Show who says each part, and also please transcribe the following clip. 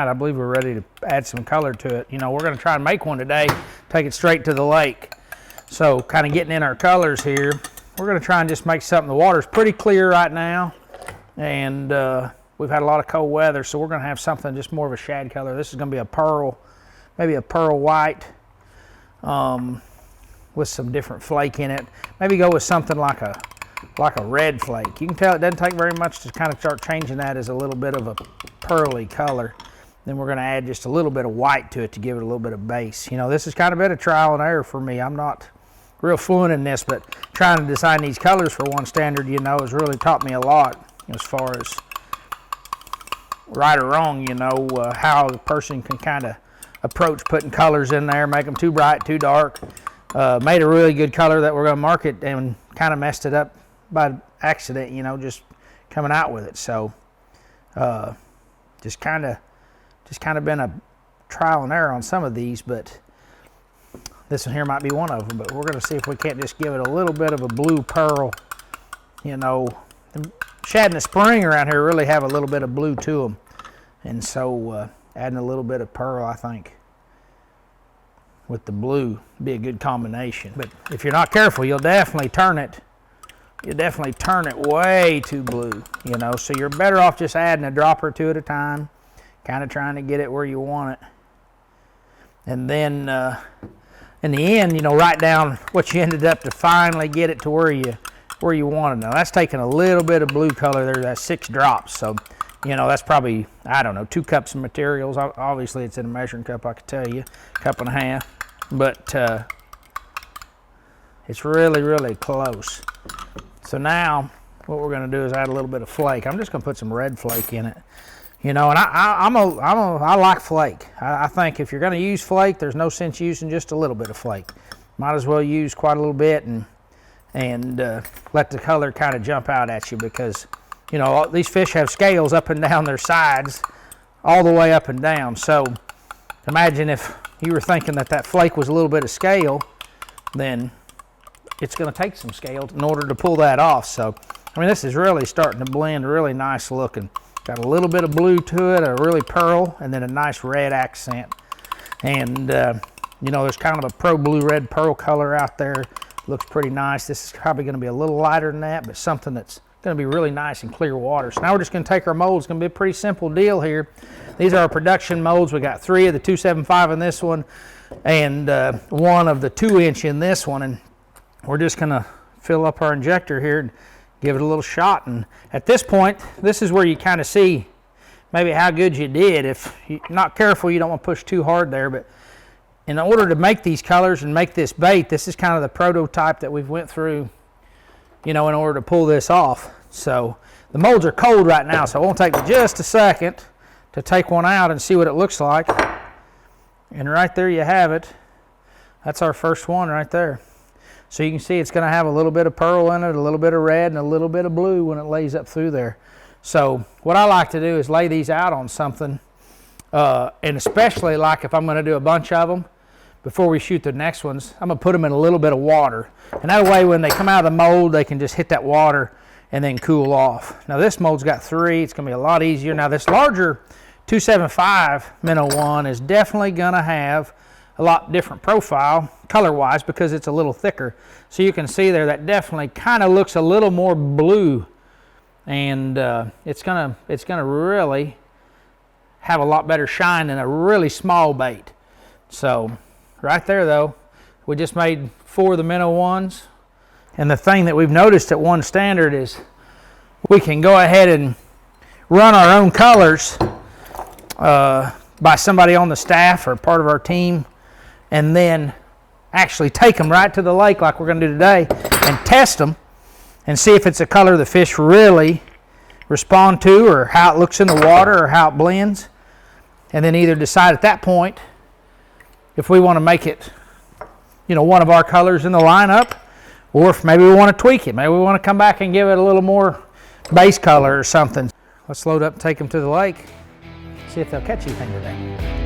Speaker 1: night, I believe we're ready to add some color to it. You know, we're going to try and make one today, take it straight to the lake. So kind of getting in our colors here, we're going to try and just make something. The water's pretty clear right now, and we've had a lot of cold weather, so we're going to have something just more of a shad color. This is going to be a pearl, maybe a pearl white with some different flake in it. Maybe go with something like a red flake. You can tell it doesn't take very much to kind of start changing that as a little bit of a pearly color. Then we're going to add just a little bit of white to it to give it a little bit of base. You know, this has kind of been a trial and error for me. I'm not real fluent in this, but trying to design these colors for one standard, you know, has really taught me a lot as far as right or wrong, you know, how a person can kind of approach putting colors in there, make them too bright, too dark. Made a really good color that we're going to market and kind of messed it up by accident, you know, just coming out with it. So just kind of been a trial and error on some of these, but this one here might be one of them. But we're going to see if we can't just give it a little bit of a blue pearl. You know, shad in the spring around here really have a little bit of blue to them, and so adding a little bit of pearl, I think, with the blue would be a good combination. But if you're not careful, you'll definitely turn it. You definitely turn it way too blue, you know, so you're better off just adding a drop or two at a time, kind of trying to get it where you want it. And then in the end, you know, write down what you ended up to finally get it to where you want it. Now that's taking a little bit of blue color there, that's 6 drops. So, you know, that's probably, I don't know, 2 cups of materials. Obviously it's in a measuring cup, I could tell you, 1.5 cups. But it's really, really close. So now what we're going to do is add a little bit of flake. I'm just going to put some red flake in it. You know, and I like flake. I think if you're going to use flake, there's no sense using just a little bit of flake. Might as well use quite a little bit and let the color kind of jump out at you, because, you know, these fish have scales up and down their sides, all the way up and down. So imagine if you were thinking that flake was a little bit of scale, then it's going to take some scale in order to pull that off. So, I mean, this is really starting to blend really nice looking. Got a little bit of blue to it, a really pearl, and then a nice red accent. And, you know, there's kind of a pro blue red pearl color out there. Looks pretty nice. This is probably going to be a little lighter than that, but something that's going to be really nice in clear water. So now we're just going to take our molds. It's going to be a pretty simple deal here. These are our production molds. We got 3 of the 275 in this one, and 1 of the 2-inch in this one. And we're just going to fill up our injector here and give it a little shot. And at this point, this is where you kind of see maybe how good you did. If you're not careful, you don't want to push too hard there. But in order to make these colors and make this bait, this is kind of the prototype that we've went through, you know, in order to pull this off. So the molds are cold right now, so it won't take me just a second to take one out and see what it looks like. And right there you have it. That's our first one right there. So you can see it's going to have a little bit of pearl in it, a little bit of red, and a little bit of blue when it lays up through there. So what I like to do is lay these out on something, and especially like if I'm going to do a bunch of them, before we shoot the next ones, I'm going to put them in a little bit of water. And that way when they come out of the mold, they can just hit that water and then cool off. Now this mold's got 3. It's going to be a lot easier. Now this larger 275 minnow 1 is definitely going to have a lot different profile color-wise because it's a little thicker. So you can see there that definitely kind of looks a little more blue, and it's gonna really have a lot better shine than a really small bait. So right there though, we just made 4 of the minnow 1s, and the thing that we've noticed at One Standard is we can go ahead and run our own colors by somebody on the staff or part of our team, and then actually take them right to the lake like we're going to do today and test them and see if it's a color the fish really respond to, or how it looks in the water, or how it blends, and then either decide at that point if we want to make it, you know, one of our colors in the lineup, or if maybe we want to tweak it. Maybe we want to come back and give it a little more base color or something. Let's load up and take them to the lake, see if they'll catch anything today.